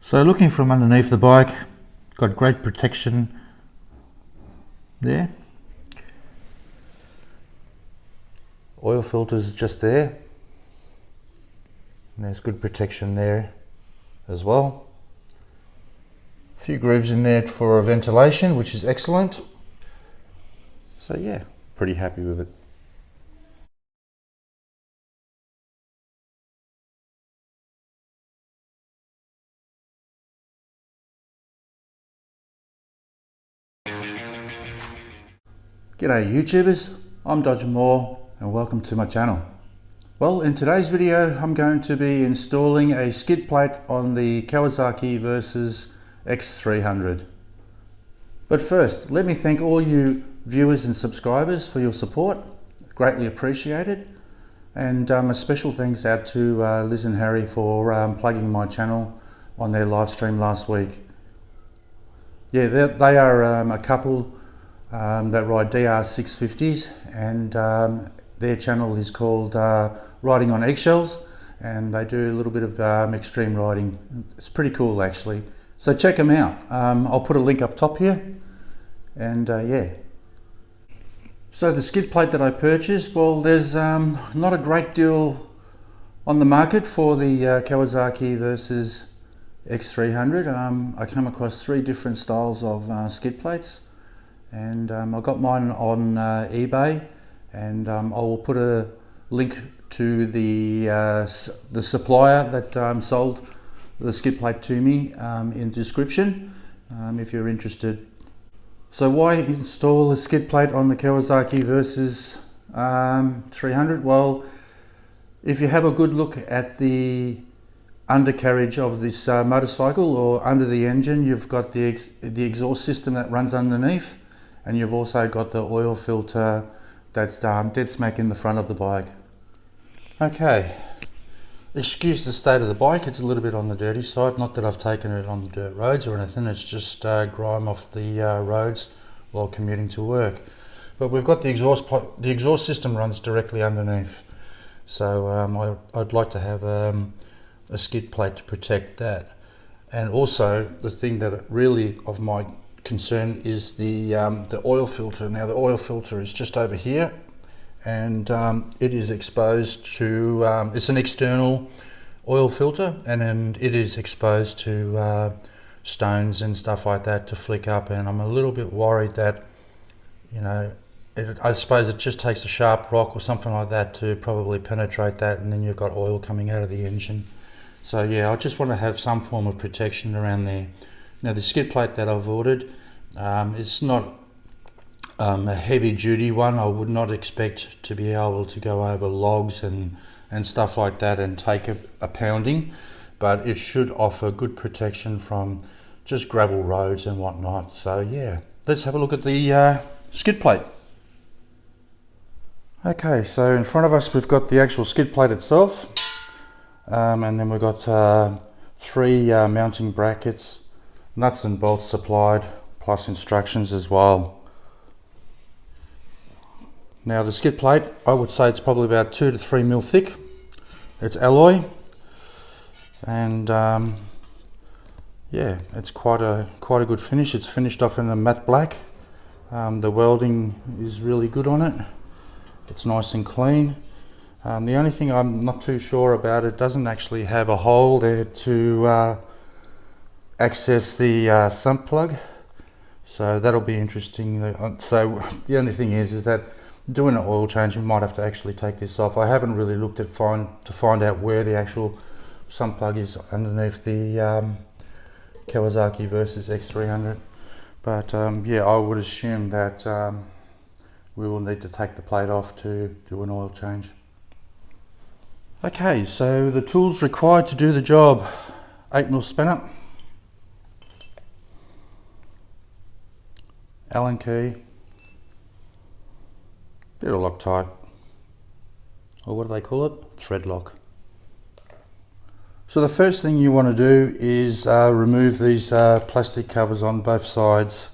So looking from underneath the bike, got great protection there. Oil filters just there. And there's good protection there as well. A few grooves in there for ventilation, which is excellent. So yeah, pretty happy with it. G'day YouTubers, I'm Mohr and welcome to my channel. Well, in today's video I'm going to be installing a skid plate on the Kawasaki Versys X300. But first, let me thank all you viewers and subscribers for your support, greatly appreciated. And a special thanks out to Liz and Harry for plugging my channel on their live stream last week. Yeah, they are a couple that ride DR650s, and their channel is called Riding on Eggshells, and they do a little bit of extreme riding. It's pretty cool actually, so check them out. I'll put a link up top here, and yeah. So the skid plate that I purchased, well, there's not a great deal on the market for the Kawasaki Versys X300. I come across 3 different styles of skid plates, and I got mine on eBay, and I will put a link to the supplier that sold the skid plate to me in the description if you're interested. So why install a skid plate on the Kawasaki Versys 300? Well, if you have a good look at the undercarriage of this motorcycle, or under the engine, you've got the exhaust system that runs underneath, and you've also got the oil filter that's dead smack in the front of the bike. Okay, excuse the state of the bike, it's a little bit on the dirty side. Not that I've taken it on the dirt roads or anything, it's just grime off the roads while commuting to work. But we've got the exhaust system runs directly underneath, so I'd like to have a skid plate to protect that. And also the thing that really of my concern is the oil filter. Now the oil filter is just over here, and it is exposed to it's an external oil filter, and then it is exposed to stones and stuff like that to flick up, and I'm a little bit worried that, you know, I suppose it just takes a sharp rock or something like that to probably penetrate that, and then you've got oil coming out of the engine. So yeah, I just want to have some form of protection around there. Now the skid plate that I've ordered, it's not a heavy duty one. I would not expect to be able to go over logs and stuff like that and take a pounding, but it should offer good protection from just gravel roads and whatnot. So yeah, let's have a look at the skid plate. Okay, so in front of us we've got the actual skid plate itself, and then we've got 3 mounting brackets, nuts and bolts supplied, plus instructions as well. Now the skid plate, I would say it's probably about 2 to 3 mil thick. It's alloy, and yeah, it's quite a good finish. It's finished off in a matte black. The welding is really good on it. It's nice and clean. The only thing I'm not too sure about, it doesn't actually have a hole there to access the sump plug, so that'll be interesting. So the only thing is that doing an oil change, you might have to actually take this off. I haven't really looked at to find out where the actual sump plug is underneath the Kawasaki Versys X300, but yeah, I would assume that we will need to take the plate off to do an oil change. Okay, so the tools required to do the job: 8mm spanner, Allen key, bit of Loctite, or what do they call it? Thread lock. So the first thing you want to do is remove these plastic covers on both sides,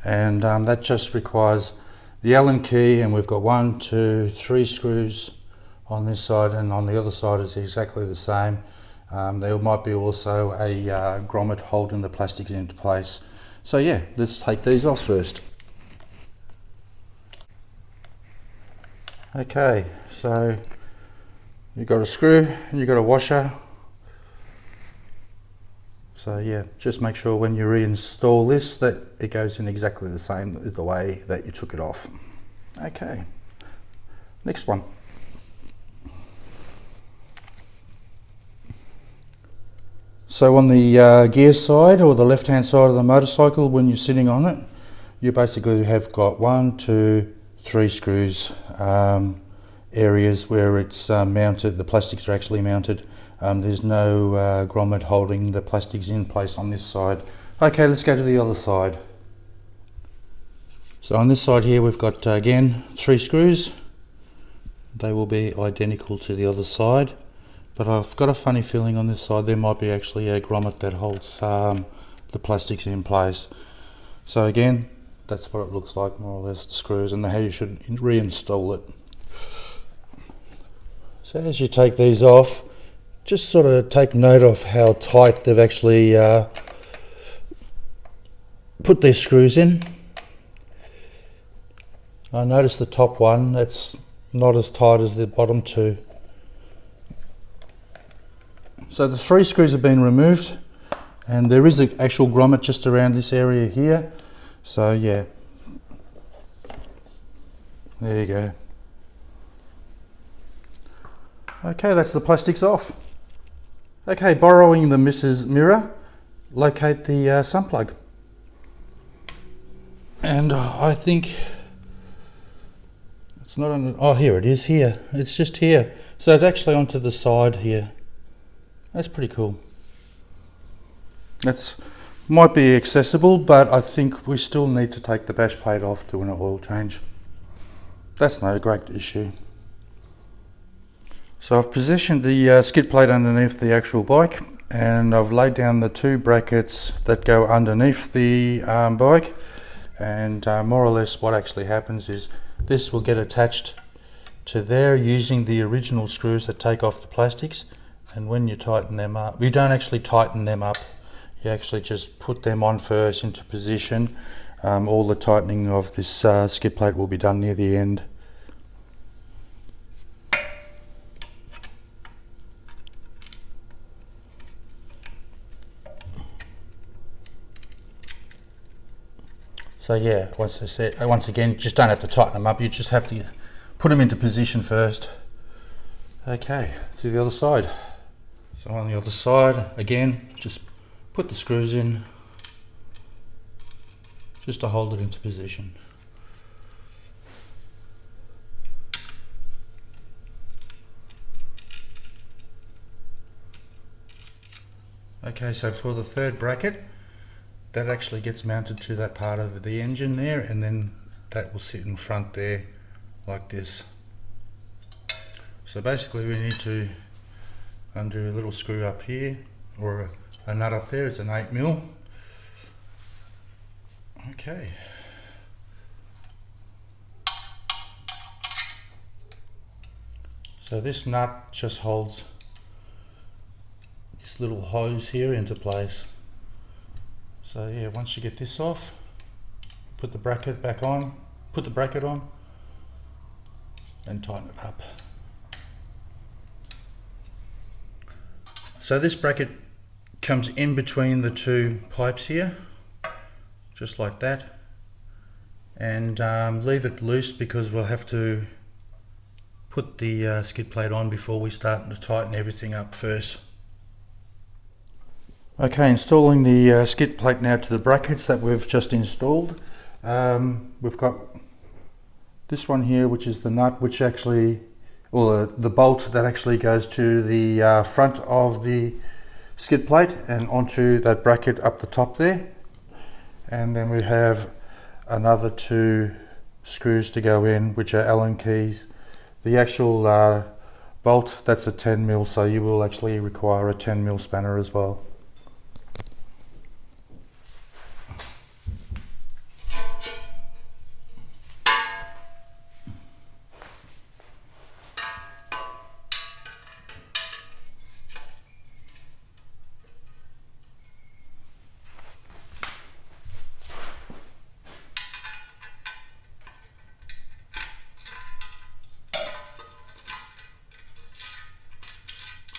and that just requires the Allen key, and we've got 1, 2, 3 screws on this side, and on the other side is exactly the same. There might be also a grommet holding the plastics into place. So yeah, let's take these off first. Okay, so you've got a screw and you've got a washer. So yeah, just make sure when you reinstall this that it goes in exactly the same the way that you took it off. Okay, next one. So on the gear side, or the left hand side of the motorcycle, when you're sitting on it, you basically have got 1, 2, 3 screws, areas where it's mounted, the plastics are actually mounted. There's no grommet holding the plastics in place on this side. Okay, let's go to the other side. So on this side here we've got again 3 screws. They will be identical to the other side, but I've got a funny feeling on this side there might be actually a grommet that holds the plastics in place. So again, that's what it looks like, more or less, the screws, and how you should reinstall it. So as you take these off, just sort of take note of how tight they've actually put these screws in. I noticed the top one, it's not as tight as the bottom 2. So the 3 screws have been removed, and there is an actual grommet just around this area here. So yeah, there you go. Okay, that's the plastics off. Okay, borrowing the Mrs. Mirror, locate the sun plug. And I think it's not on, oh here it is here, it's just here. So it's actually onto the side here. That's pretty cool. That's might be accessible, but I think we still need to take the bash plate off, do an oil change. That's no great issue. So I've positioned the skid plate underneath the actual bike, and I've laid down the 2 brackets that go underneath the bike, and more or less what actually happens is this will get attached to there using the original screws that take off the plastics, and when you tighten them up, you don't actually tighten them up, you actually just put them on first into position. All the tightening of this skid plate will be done near the end. So yeah, once again, you just don't have to tighten them up, you just have to put them into position first. Okay, to the other side. So on the other side, again, just put the screws in, just to hold it into position. Okay, so for the 3rd bracket, that actually gets mounted to that part of the engine there, and then that will sit in front there like this. So basically we need to undo a little screw up here, or a nut up there. It's an 8mm. Okay. So this nut just holds this little hose here into place. So yeah, once you get this off, put the bracket back on, put the bracket on, and tighten it up. So this bracket comes in between the 2 pipes here, just like that, and leave it loose because we'll have to put the skid plate on before we start to tighten everything up first. Okay, installing the skid plate now to the brackets that we've just installed. We've got this one here, which is the nut, which actually, or the bolt that actually goes to the front of the skid plate and onto that bracket up the top there. And then we have another 2 screws to go in, which are Allen keys. The actual bolt, that's a 10mm, so you will actually require a 10mm spanner as well.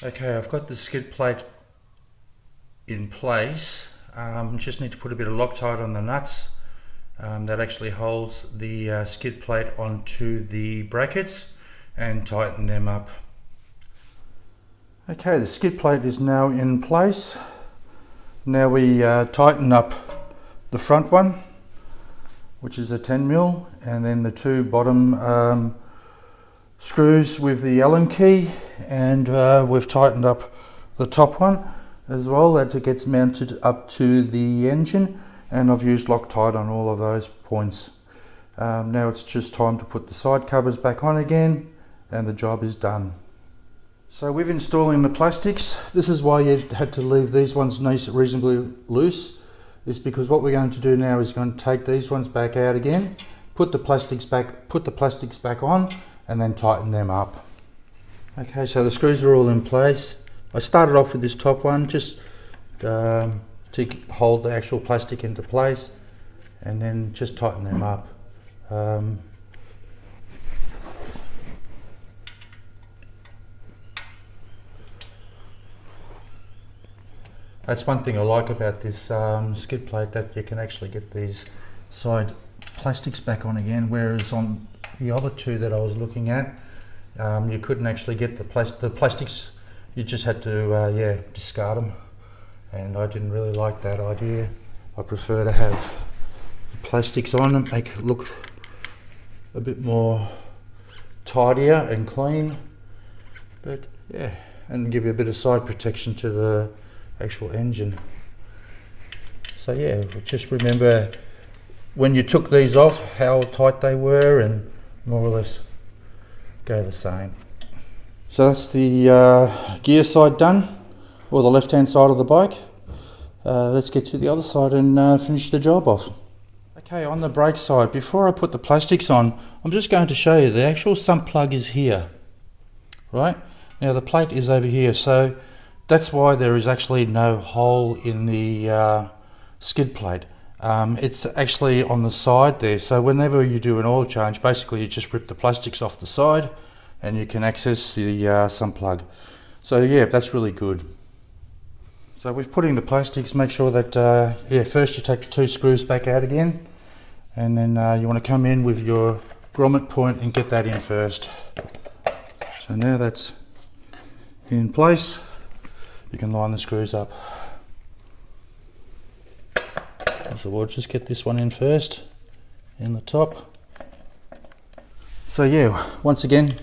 Okay, I've got the skid plate in place. Just need to put a bit of Loctite on the nuts. That actually holds the skid plate onto the brackets and tighten them up. Okay, the skid plate is now in place. Now we tighten up the front one, which is a 10mm, and then the two bottom screws with the Allen key, and we've tightened up the top one as well, that it gets mounted up to the engine, and I've used Loctite on all of those points. Now it's just time to put the side covers back on again and the job is done. So with installing the plastics, this is why you had to leave these ones nice, reasonably loose, is because what we're going to do now is going to take these ones back out again, put the plastics back on, and then tighten them up. Okay, so the screws are all in place. I started off with this top one just to hold the actual plastic into place, and then just tighten them up. That's one thing I like about this skid plate, that you can actually get these side plastics back on again, whereas on the other two that I was looking at, you couldn't actually get the plastics. You just had to discard them, and I didn't really like that idea. I prefer to have the plastics on and make it look a bit more tidier and clean, but yeah, and give you a bit of side protection to the actual engine. So yeah, just remember when you took these off how tight they were, and more or less go the same. So that's the gear side done, or the left hand side of the bike. Let's get to the other side and finish the job off. Okay, on the brake side, before I put the plastics on, I'm just going to show you the actual sump plug is here, right? Now the plate is over here, so that's why there is actually no hole in the skid plate. It's actually on the side there, so whenever you do an oil change, basically you just rip the plastics off the side and you can access the sump plug. So yeah, that's really good. So with putting the plastics, make sure that first you take the two screws back out again, and then you want to come in with your grommet point and get that in first. So now that's in place, you can line the screws up. So we'll just get this one in first, in the top. So yeah, once again,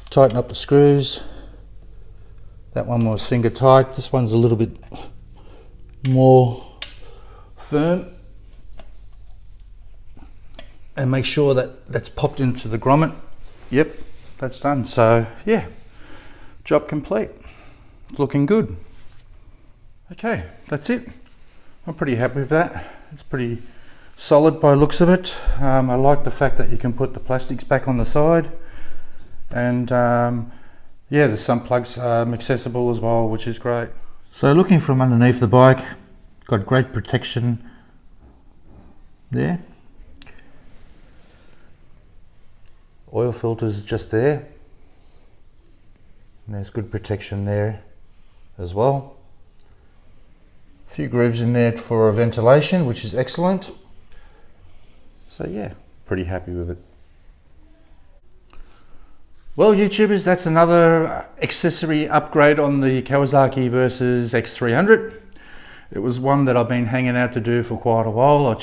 tighten up the screws. That one was finger tight, this one's a little bit more firm. And make sure that that's popped into the grommet. Yep, that's done. So yeah, job complete. Looking good. Okay, that's it. I'm pretty happy with that. It's pretty solid by the looks of it. I like the fact that you can put the plastics back on the side, and yeah, the sump plugs are accessible as well, which is great. So looking from underneath the bike, got great protection there. Oil filters just there. And there's good protection there as well. A few grooves in there for ventilation, which is excellent. So yeah, pretty happy with it. Well, YouTubers, that's another accessory upgrade on the Kawasaki Versys X300. It was one that I've been hanging out to do for quite a while. I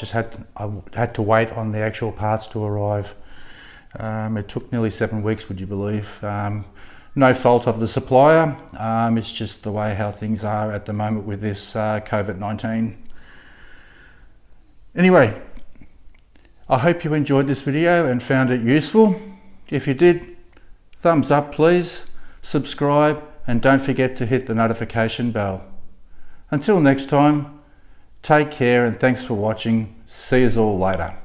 had to wait on the actual parts to arrive. It took nearly 7 weeks, would you believe? No fault of the supplier. It's just the way how things are at the moment with this COVID-19. Anyway, I hope you enjoyed this video and found it useful. If you did, thumbs up please, subscribe, and don't forget to hit the notification bell. Until next time, take care and thanks for watching. See you all later.